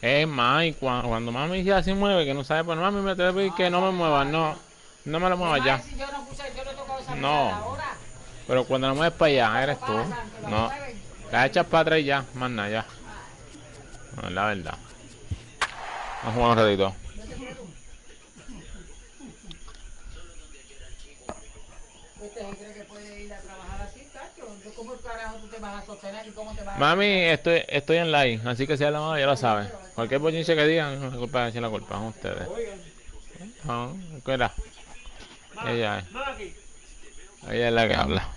Es más, y cuando mami ya se mueve, que no sabe, pues mami me te voy a pedir que no me muevas, no, no me lo Es muevas ya. más, si yo no puse, yo no he tocado esa mierda No, ahora. pero cuando lo mueves para allá, Cuando eres tú. pasan, que lo No, mueven. la echas para atrás y ya, más nada, ya. No, es la verdad. Vamos a jugar un ratito. Este se cree que puede ir a trabajar así, tacho. ¿Cómo carajo tú te vas a sostener y cómo te vas a Mami, levantar? estoy en live, así que si habla mal ya lo sabe. Cualquier bochinche que digan, no es culpa de la culpa, son ustedes. No, ¿cuál? Ella es. Ella es la que habla.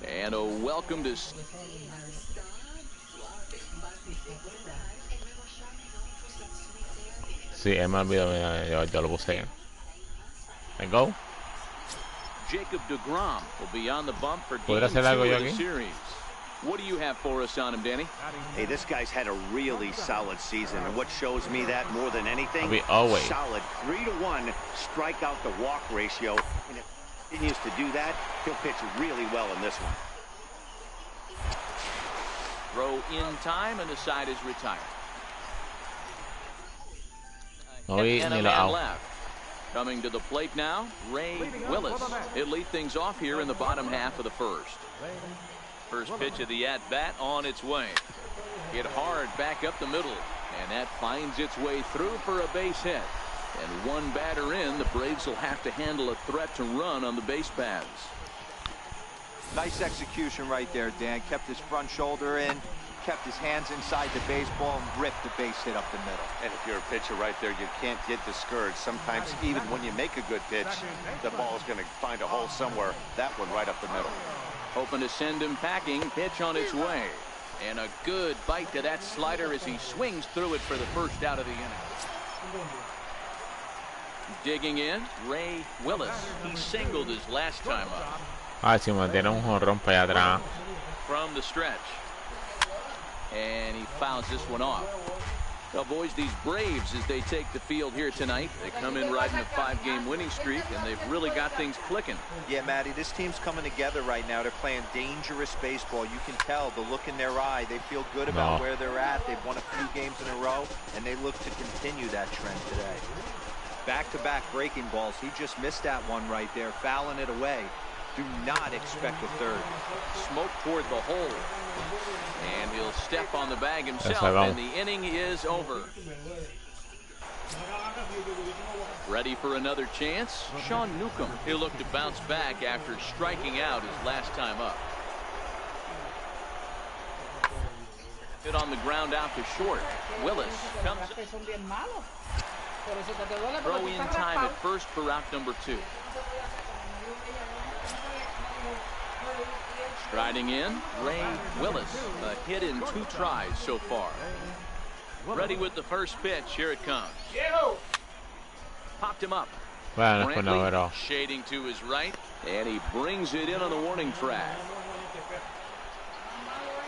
And a welcome to... Sí, me olvidó, yo lo puse. Let's go. Jacob deGrom will be on the bump for ¿Podrá game hacer algo 2 yo of the aquí? series. What do you have for us on him, Danny? Hey, this guy's had a really solid season, and what shows me that more than anything, always solid 3-to-1 strikeout to walk ratio. And if he continues to do that, he'll pitch really well in this one. Throw in time, and the side is retired. And a man left. Coming to the plate now, Ray Willis. He'll lead things off here in the bottom half of the first. First pitch of the at-bat on its way. Hit hard back up the middle, and that finds its way through for a base hit. And one batter in, the Braves will have to handle a threat to run on the base paths. Nice execution right there, Dan. Kept his front shoulder in, kept his hands inside the baseball, and ripped the base hit up the middle. And if you're a pitcher right there, you can't get discouraged. Sometimes even when you make a good pitch, the ball is going to find a hole somewhere. That one right up the middle. Hoping to send him packing. Pitch on its way. And a good bite to that slider as he swings through it for the first out of the inning. Digging in, Ray Willis. He singled his last time up. Ah, si me tiene un jonrón para allá atrás. From the stretch. And he fouls this one off. Well, boys, these Braves, as they take the field here tonight, they come in riding a 5-game winning streak, and they've really got things clicking. Yeah, Matty, this team's coming together right now. They're playing dangerous baseball. You can tell the look in their eye. They feel good about where they're at. They've won a few games in a row, and they look to continue that trend today. Back-to-back breaking balls. He just missed that one right there, fouling it away. Do not expect a third. Smoke toward the hole. And he'll step on the bag himself, and the inning is over. Ready for another chance? Sean Newcomb. He'll look to bounce back after striking out his last time up. Hit on the ground out to short. Willis comes up. Throw in time at first for out number 2. Striding in, Ray Willis. A hit in 2 tries so far. Ready with the first pitch. Here it comes. Popped him up. Bueno, shading to his right, and he brings it in on the warning track.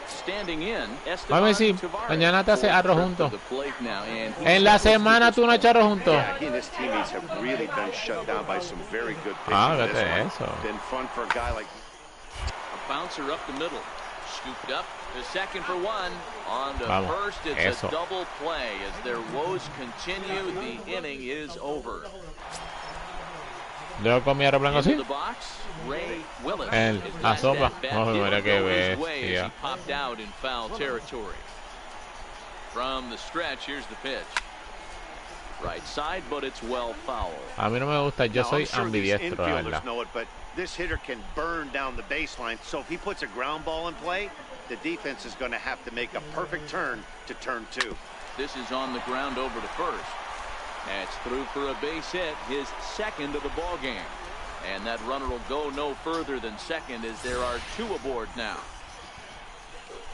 Standing in, vamos a decir, mañana te hace arroz juntos. En la la semana tú no echas arroz juntos. Yeah, he and his teammates have really been shut down by some very good pitching. Vete eso. Been fun for a guy like. A bouncer up the middle, scooped up to second for one. On to first, it's a double play as their woes continue. The inning is over. Yo comí arroz blanco así. En la sopa. No, mira qué bestia. Popped out in foul territory. From the stretch, here's the pitch. Right side, but it's well foul. A mí no me gusta, yo soy ambidiestro, la verdad. Know it, but this hitter can burn down the baseline, so if he puts a ground ball in play, the defense is going to have to make a perfect turn to turn 2. This is on the ground over to first. That's through for a base hit, his second of the ball game. And that runner will go no further than second as there are 2 aboard now.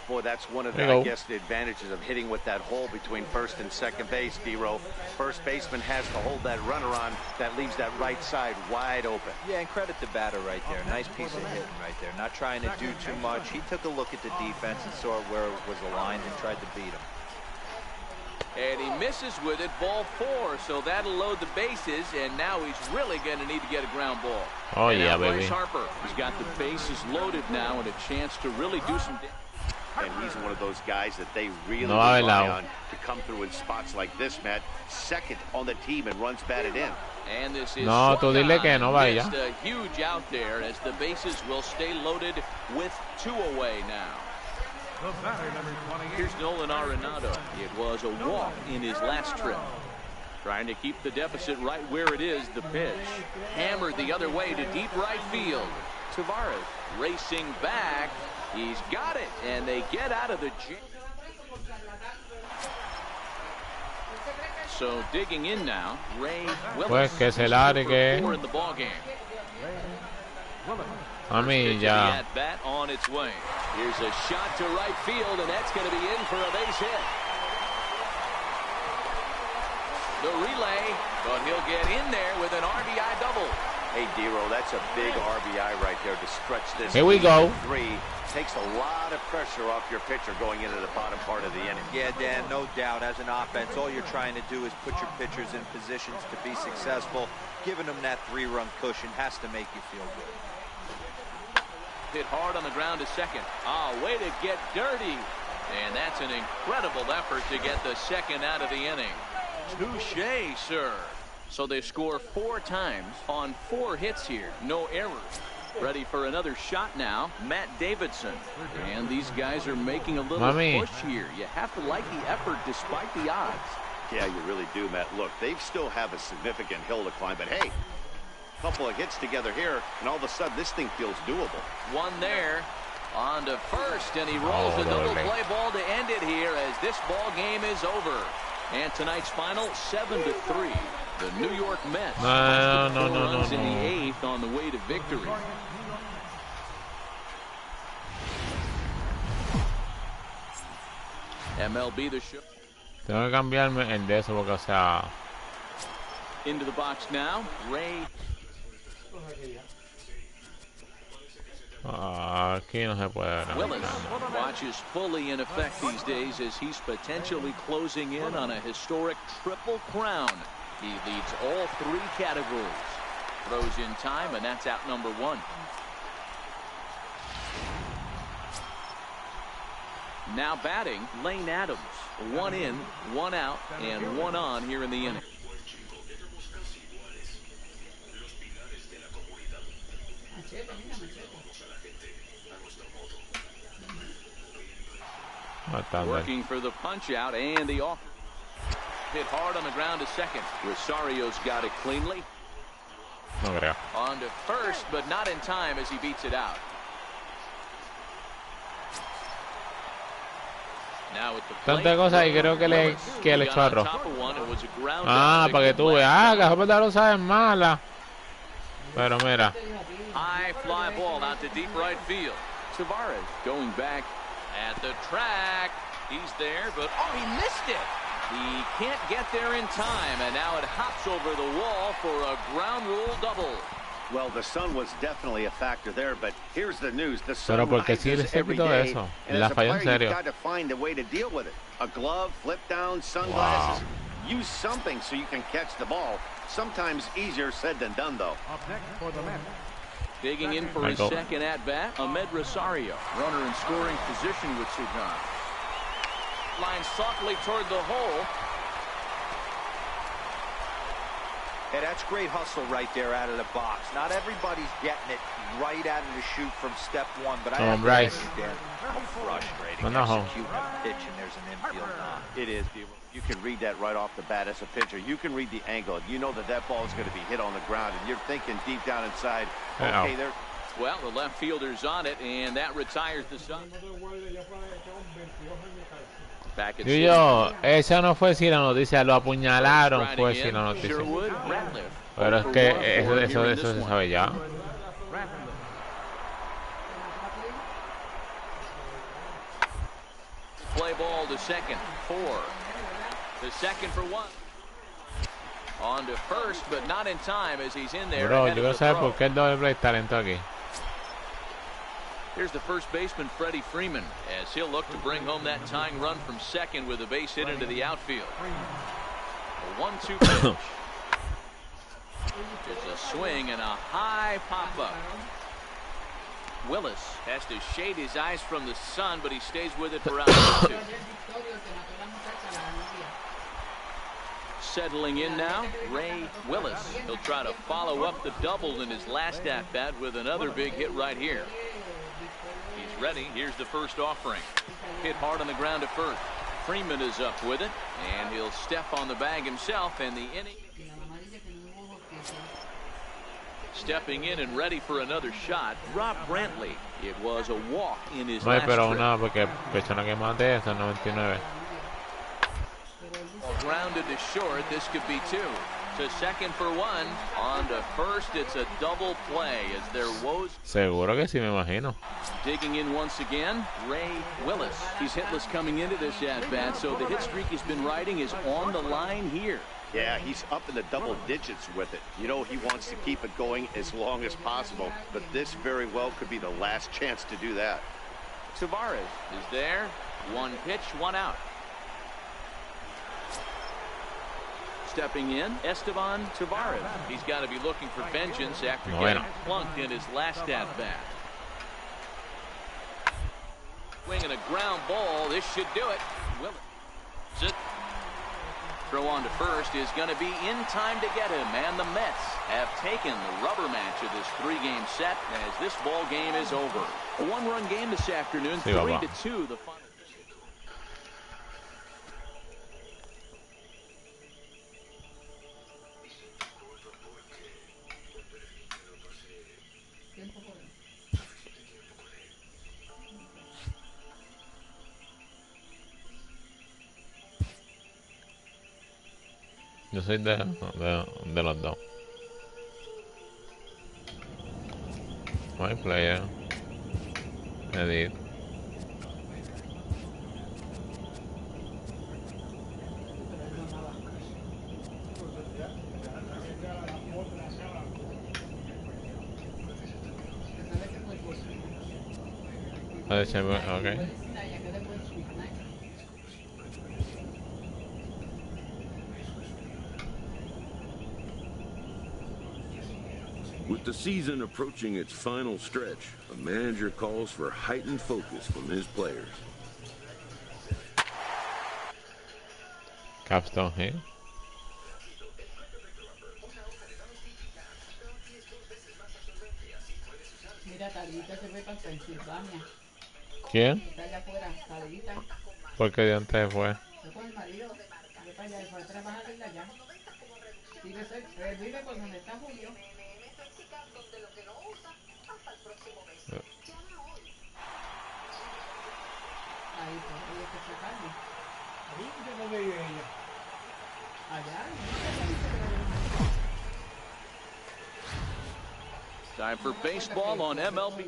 Boy, that's one of the, I guess, the advantages of hitting with that hole between first and second base, D-Row. First baseman has to hold that runner on. That leaves that right side wide open. Yeah, and credit the batter right there. Nice piece of hitting right there. Not trying to do too much. He took a look at the defense and saw where it was aligned and tried to beat him. And he misses with it, ball 4, so that'll load the bases, and now he's really going to need to get a ground ball. Oh, and yeah, Bryce baby. Harper, he's got the bases loaded now and a chance to really do some damage. And he's one of those guys that they really No rely on to come through in spots like this, Matt. Second on the team and runs batted in. And this is No, tú dile que no vaya. just a huge out there as the bases will stay loaded with 2 away now. Here's Nolan Arenado. It was a walk in his last trip. Trying to keep the deficit right where it is. The pitch hammered the other way to deep right field. Tavares racing back. He's got it, and they get out of the jam. So digging in now, Ray Willis. Pues que se largue. In the ball game. A mí ya. At bat on its way. Here's a shot to right field, and that's going to be in for a base hit. The relay, but he'll get in there with an RBI double. Hey, Dero, that's a big RBI right there to stretch this. Here we go. 3 takes a lot of pressure off your pitcher going into the bottom part of the inning. Yeah, Dan, no doubt. As an offense, all you're trying to do is put your pitchers in positions to be successful. Giving them that 3-run cushion has to make you feel good. Hit hard on the ground to second. Way to get dirty. And that's an incredible effort to get the second out of the inning. Touché, sir. So they score 4 times on 4 hits here. No errors. Ready for another shot now, Matt Davidson. And these guys are making a little push here. You have to like the effort despite the odds. Yeah, you really do, Matt. Look, they still have a significant hill to climb, but hey, a couple of hits together here, and all of a sudden this thing feels doable. One there. On to first, and he rolls a double play ball to end it here as this ball game is over. And tonight's final, 7-3. The New York Mets No. in the 8th on the way to victory. MLB The Show. Tengo que cambiarme el de eso porque, o sea... Into the box now, Ray. Aquí no se puede. Willis watches fully in effect these days as he's potentially closing in on a historic triple crown. He leads all 3 categories. Throws in time, and that's out number 1. Now batting, Lane Adams. 1 in, 1 out, and 1 on here in the inning. Working for the punch out and the off. Hit hard on the ground to second. Rosario's got it cleanly. No creo. On to first, but not in time as he beats it out. Now with the plate. Tanta cosa y creo que le echó arroz. Para que tú veas. Que esa lo sabes mala. Pero mira. High fly ball out to deep right field. Tavares going back at the track. He's there, but he missed it. He can't get there in time, and now it hops over the wall for a ground rule double. Well, the sun was definitely a factor there, but here's the news. The sun Pero porque si rises le every quitó day, eso. and La as a falló en player, serio. you've got to find a way to deal with it. A glove, flip down, sunglasses. Wow. Use something so you can catch the ball. Sometimes easier said than done, though. Up next for the Mets. Digging in for his second at-bat, Ahmed Rosario. Runner in scoring position with Sugan. Line softly toward the hole. Hey, that's great hustle right there out of the box. Not everybody's getting it right out of the chute from step 1, but I have to Bryce. understand how frustrating executing a pitch and there's an infield knock. It is. You can read that right off the bat as a pitcher. You can read the angle. You know that that ball is going to be hit on the ground, and you're thinking deep down inside, okay, there. Well, the left fielder's on it, and that retires the sun. Yo, esa no fue si la noticia, lo apuñalaron fue si la noticia. Pero es que eso se sabe ya. Play ball to second, 4. The second for 1. On to first, but not in time as he's in there. Bro, yo quiero saber por qué el doble play está lento aquí. Here's the first baseman, Freddie Freeman, as he'll look to bring home that tying run from second with a base hit into the outfield. A 1-2 pitch. It's a swing and a high pop-up. Willis has to shade his eyes from the sun, but he stays with it for out number 2. Settling in now, Ray Willis. He'll try to follow up the double in his last at-bat with another big hit right here. He's ready. Here's the first offering. Hit hard on the ground to first. Freeman is up with it, and he'll step on the bag himself, and the inning. Stepping in and ready for another shot, Rob Brantley. It was a walk in his last pero trip. una porque persona que mate es el 99. Grounded to short. This could be 2. To second for 1. On to first. It's a double play as their woes. Seguro que sí, me imagino. Digging in once again, Ray Willis. He's hitless coming into this at-bat, so the hit streak he's been riding is on the line here. Yeah, he's up in the double digits with it. You know, he wants to keep it going as long as possible, but this very well could be the last chance to do that. Tavares is there. 1 pitch, 1 out. Stepping in, Esteban Tavares. He's got to be looking for vengeance after getting plunked in his last at-bat. Swinging a ground ball. This should do it. Willis. Throw on to first is going to be in time to get him, and the Mets have taken the rubber match of this 3-game set as this ball game is over. A 1-run game this afternoon, 3-2 the final. Yo soy de los dos. My player. Edit. Okay. With the season approaching its final stretch, a manager calls for heightened focus from his players. Capstone here. ¿Quién? ¿Por qué de antes fue? Time for baseball on MLB.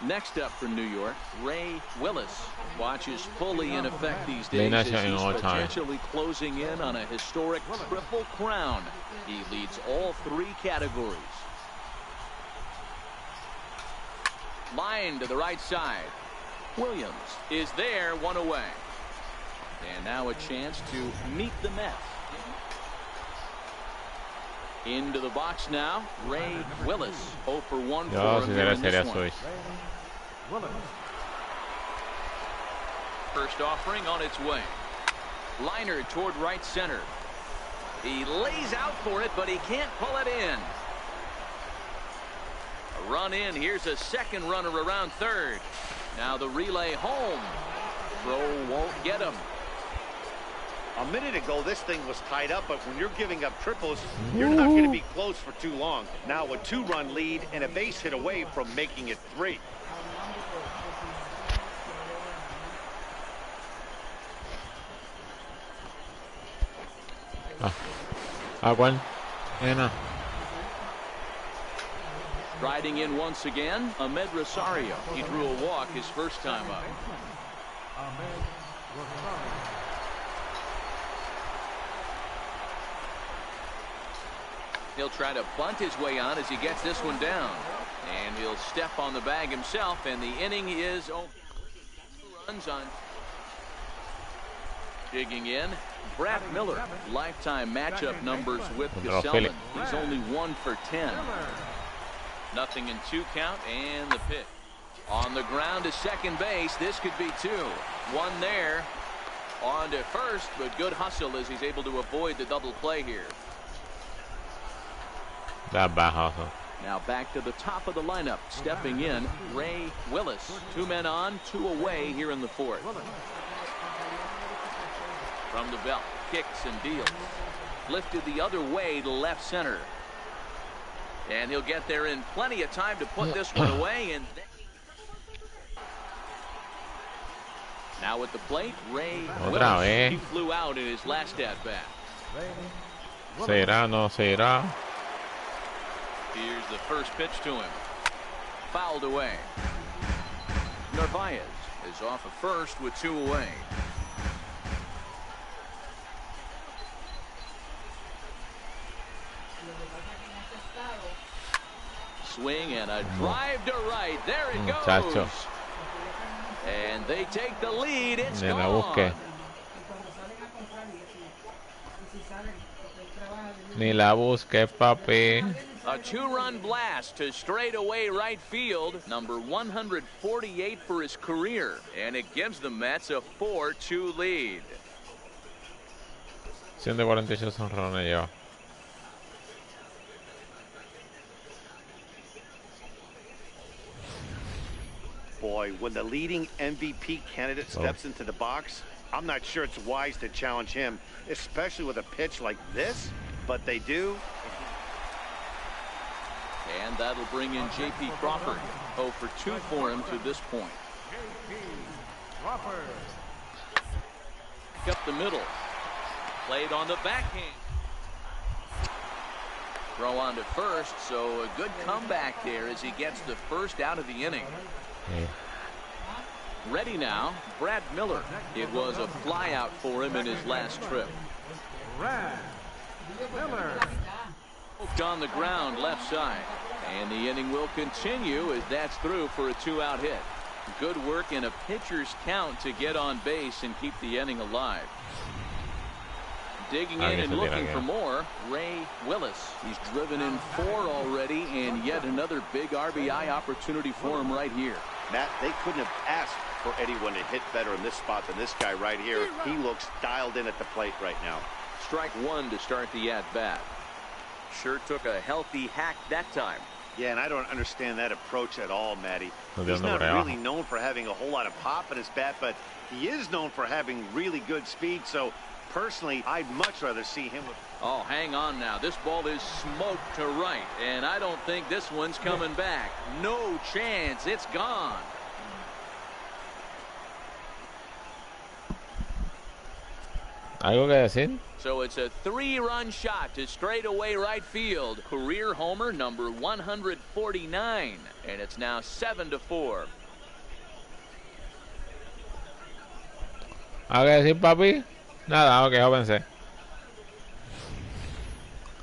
Next up for New York, Ray Willis. Watch is fully in effect these days as he's potentially closing in on a historic triple crown. He leads all 3 categories. Line to the right side. Williams is there, 1 away. And now a chance to meet the Mets. Into the box now, Ray Willis. 0 for 1 for him in this one. First offering on its way. Liner toward right center. He lays out for it, but he can't pull it in. A run in. Here's a second runner around third. Now the relay home. Throw won't get him. A minute ago, this thing was tied up, but when you're giving up triples, you're not going to be close for too long. Now a 2-run lead and a base hit away from making it 3. Juan. Anna. Riding in once again, Ahmed Rosario. He drew a walk his first time up. He'll try to bunt his way on as he gets this one down. And he'll step on the bag himself, and the inning is over. Runs on. Digging in, Brad Miller. Lifetime matchup numbers with Gesellman. He's only 1 for 10. Nothing in 2 count, and the pitch. On the ground to second base. This could be 2. 1 there. On to first, but good hustle as he's able to avoid the double play here. That bad hustle. Now back to the top of the lineup. Stepping in, Ray Willis. 2 men on, 2 away here in the 4th. From the belt, kicks and deals. Lifted the other way to left center. And he'll get there in plenty of time to put this one away. And now at the plate, Ray Willis. He flew out in his last at-bat. Será, no será. Here's the first pitch to him. Fouled away. Narvaez is off of first with 2 away. Swing and a drive to right. There it goes. Muchacho. And they take the lead. It's gone. Ni la busque, papi. A 2-run blast to straightaway right field. Number 148 for his career. And it gives the Mets a 4-2 lead. 148 honrones lleva. Boy, when the leading MVP candidate steps into the box, I'm not sure it's wise to challenge him, especially with a pitch like this, but they do. And that'll bring in J.P. Crawford. 0 for 2 for him to this point. Up the middle. Played on the backhand. Throw on to first, so a good comeback there as he gets the first out of the inning. Ready now, Brad Miller. It was a flyout for him in his last trip. Brad Miller. On the ground left side. And the inning will continue as that's through for a 2-out hit. Good work in a pitcher's count to get on base and keep the inning alive. Digging in and looking for more, Ray Willis. He's driven in 4 already, and yet another big RBI opportunity for him right here. Matt, they couldn't have asked for anyone to hit better in this spot than this guy right here. He looks dialed in at the plate right now. Strike 1 to start the at-bat. Sure took a healthy hack that time. Yeah, and I don't understand that approach at all, Matty. He's not really known for having a whole lot of pop in his bat, but he is known for having really good speed, so personally, I'd much rather see him with... Oh, hang on now. This ball is smoked to right, and I don't think this one's coming back. No chance. It's gone. ¿Algo que decir? So it's a 3-run shot to straightaway right field. Career homer number 149, and it's now 7-4. ¿Algo que decir, papi? Nada, ok, yo pensé.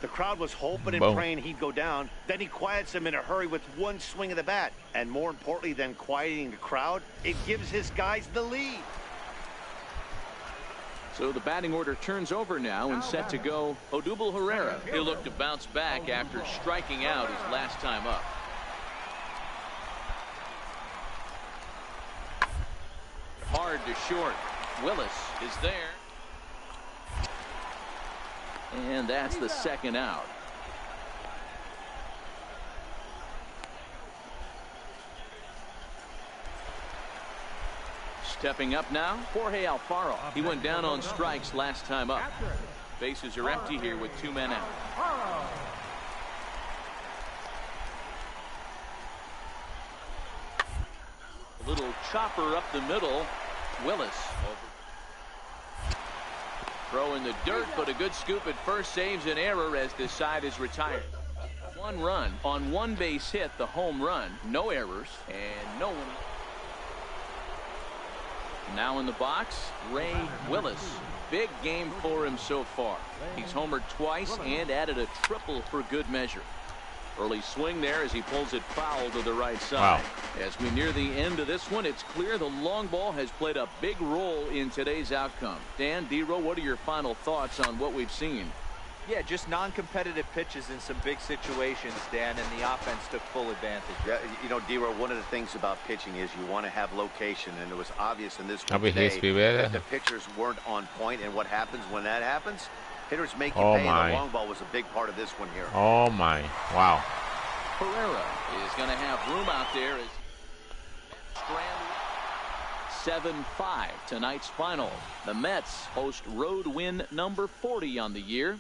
The crowd was hoping and praying he'd go down. Then he quiets them in a hurry with one swing of the bat. And more importantly than quieting the crowd, it gives his guys the lead. So the batting order turns over now and set to go Odubel Herrera. He'll look to bounce back after striking out his last time up. Hard to short. Willis is there. And that's the second out. Stepping up now, Jorge Alfaro. He went down on strikes last time up. Bases are empty here with 2 men out. A little chopper up the middle. Willis. Throw in the dirt, but a good scoop at first saves an error as this side is retired. 1 run on 1 base hit, the home run. No errors and no one. Now in the box, Ray Willis. Big game for him so far. He's homered twice and added a triple for good measure. Early swing there as he pulls it foul to the right side. Wow. As we near the end of this one, it's clear the long ball has played a big role in today's outcome. Dan, D-Row, what are your final thoughts on what we've seen? Yeah, just non-competitive pitches in some big situations, Dan, and the offense took full advantage. Yeah, you know, D-Row, one of the things about pitching is you want to have location, and it was obvious in this one today that the pitchers weren't on point, and what happens when that happens? Hitters make you pay, and the long ball was a big part of this one here. Oh, my. Wow. Pereira is going to have room out there as stranded. 7-5 tonight's final. The Mets host road win number 40 on the year.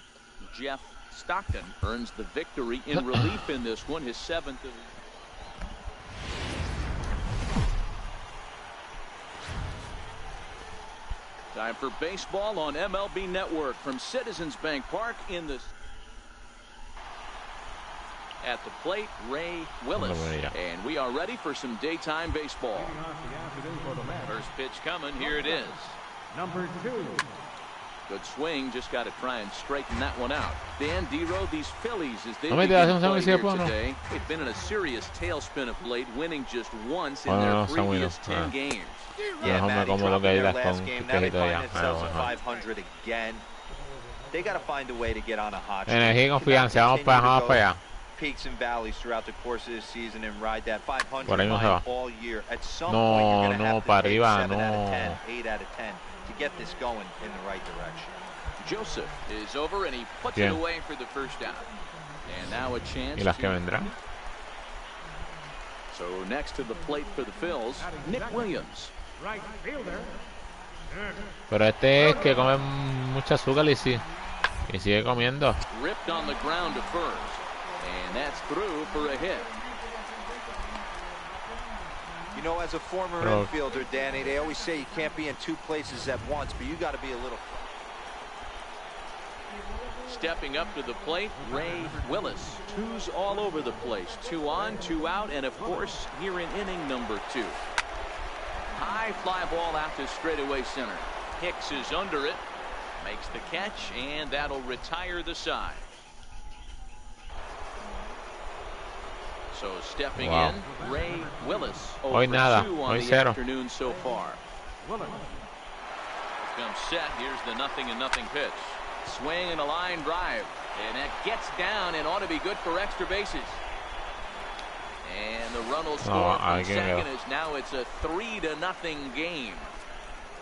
Jeff Stockton earns the victory in relief in this one, his 7th of the year. Time for baseball on MLB Network from Citizens Bank Park in the... At the plate, Ray Willis. And we are ready for some daytime baseball. First pitch coming. Here it is. Number 2. Good swing. Just got to try and straighten that one out. Dan, D-Row, these Phillies, as they begin play here today, they've been in a serious tailspin of late, winning just once in their previous 10 games. Yeah, Matty dropped their last game. Now they find themselves at 500 again. They got to find a way to get on a hot streak. Peaks and valleys throughout the course of this season and ride that 500 line all year. At some point, you're going to have to take 7 out of 10, 8 out of 10 to get this going in the right direction. Joseph is over, and he puts it away for the first out. And now a chance to... So next to the plate for the Phils, Nick Williams. Right fielder. Pero este es que come mucha azúcar y sigue comiendo. Ripped on the ground to first. And that's through for a hit. You know, as a former infielder, Danny, they always say you can't be in 2 places at once, but you got to be a little... Stepping up to the plate, Ray Willis. 2s all over the place. 2 on, 2 out, and of course, here in inning number 2. High fly ball out to straightaway center. Hicks is under it, makes the catch, and that'll retire the side. So stepping in, Ray Willis. Over 2 on the afternoon so far. Comes set. Here's the 0-0 pitch. Swing and a line drive. And that gets down and ought to be good for extra bases. And the run will score from second as now it's a 3-0 game.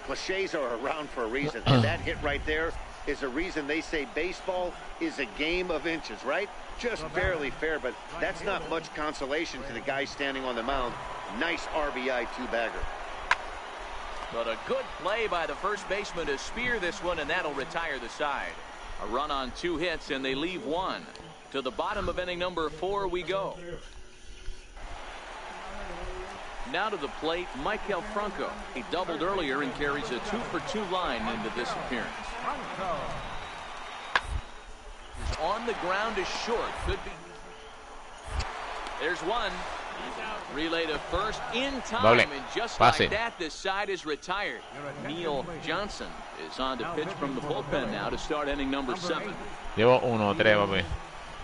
Cliches are around for a reason, and that hit right there is a reason they say baseball is a game of inches, right? Just barely fair, but that's not much consolation to the guy standing on the mound. Nice RBI 2-bagger. But a good play by the first baseman to spear this one, and that'll retire the side. A run on 2 hits, and they leave 1. To the bottom of inning number 4 we go. Now to the plate, Michael Franco. He doubled earlier and carries a 2-for-2 line into this appearance. On the ground is short. Could be. There's one. Relay to first in time, and just like that, this side is retired. Neil Johnson is on to pitch from the bullpen now to start inning number 7. Llevo 1-3, papi.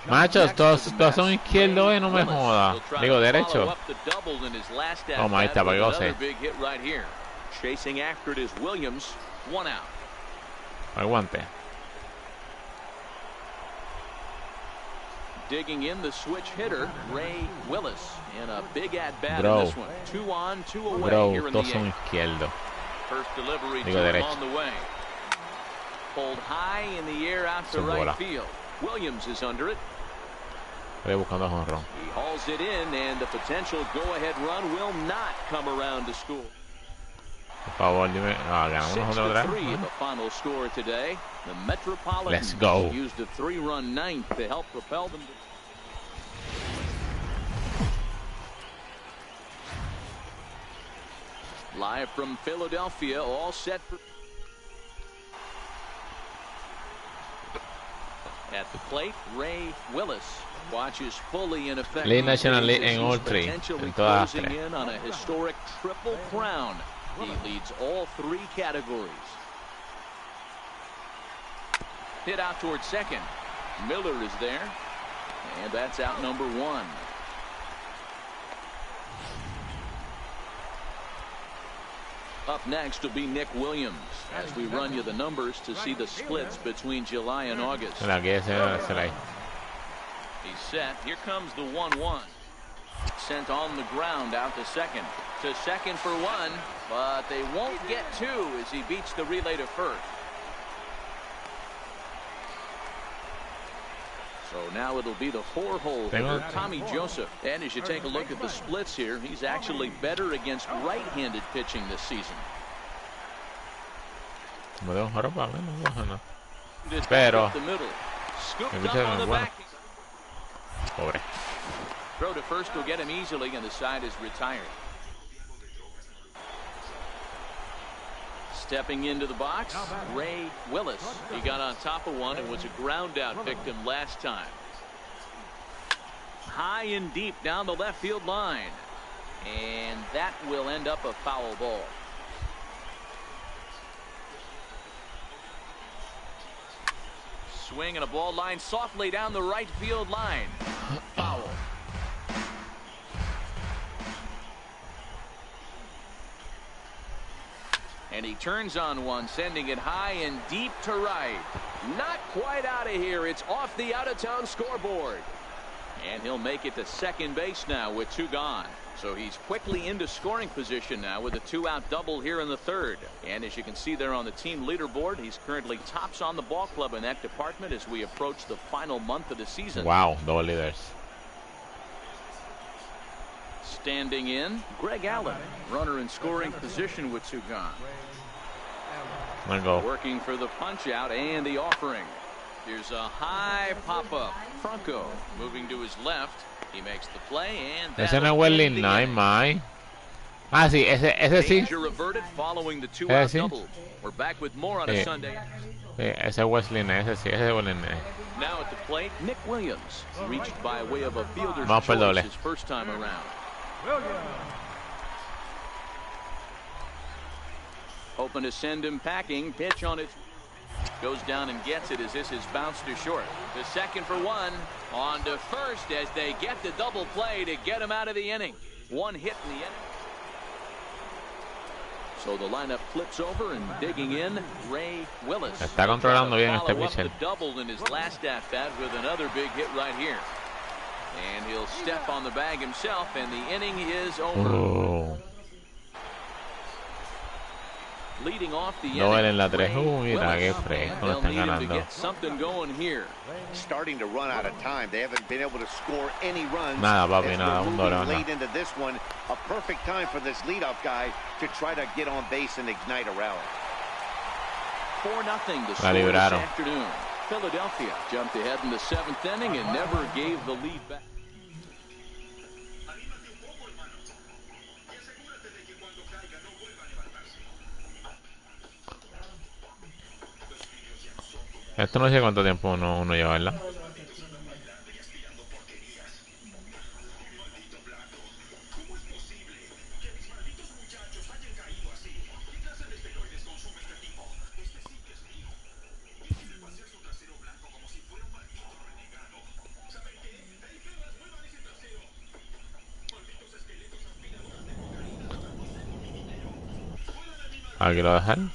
Machos, todos son izquierdos, no me joda. Digo, derecho. Oh, ahí está, para que goce. Big hit right here. Chasing after it is Williams. 1 out. Aguante. Digging in the switch hitter, Ray Willis, in a big at-bat in this one. 2 on, 2 away here in the 8th. First delivery to him on the way. Pulled high in the air out to right field. Williams is under it. He hauls it in, and the potential go-ahead run will not come around to score. 6-3 the final score today. The Metropolitans used a 3-run 9th to help propel them to... Live from Philadelphia, all set for... At the plate, Ray Willis watches fully in effect. League National League en all 3. Potentially closing in on a historic triple crown. He leads all 3 categories. Hit out towards second. Miller is there. And that's out number 1. Up next will be Nick Williams as we run you the numbers to see the splits between July and August. He's set. Here comes the 1-1. Sent on the ground out to second. To second for 1, but they won't get 2 as he beats the relay to first. So now it'll be the 4-hole hitter, Tommy Joseph. And as you take a look at the splits here, he's actually better against right-handed pitching this season. Pero the middle. Scooped up on the back. Pobre. Throw to first will get him easily, and the side is retired. Stepping into the box, Ray Willis. He got on top of one and was a ground out victim last time. High and deep down the left field line. And that will end up a foul ball. Swing and a ball line softly down the right field line. Foul. And he turns on one, sending it high and deep to right. Not quite out of here. It's off the out-of-town scoreboard. And he'll make it to second base now with 2 gone. So he's quickly into scoring position now with a 2-out double here in the 3rd. And as you can see there on the team leaderboard, he's currently tops on the ball club in that department as we approach the final month of the season. Wow, double leaders. Standing in, Greg Allen, runner in scoring position with 2 gone. Working for the punch out and the offering. Here's a high pop-up. Franco moving to his left. He makes the play and ese no es Wesley Nine. Ah, sí, ese sí. Reverted following the 2-out double. We're back with more on a Sunday. Ese es Wesley Nine, ese sí, ese es Wesley Nine. Now at the plate, Nick Williams reached by way of a fielder's choice his first time around. Hoping to send him packing. Pitch on it. Goes down and gets it as this is bounced to short. The second for 1. On to first as they get the double play to get him out of the inning. 1 hit in the inning. So the lineup flips over and digging in, Ray Willis. Está controlando bien este pitcher. Doubled in his last at-bat with another big hit right here. And he'll step on the bag himself, and the inning is over. Leading off the no en la 3. Mira qué fresco, lo están ganando. Something going here. Starting to run out of time. They haven't been able to score any runs. Nada, papi, nada, un dolor. Late into this one, a perfect time for this leadoff guy to try to get on base and ignite a rally. 4-0 to score this afternoon. Philadelphia jumped ahead in the 7th inning and never gave the lead back. Esto no sé cuánto tiempo uno lleva, ¿verdad? Aquí lo dejan.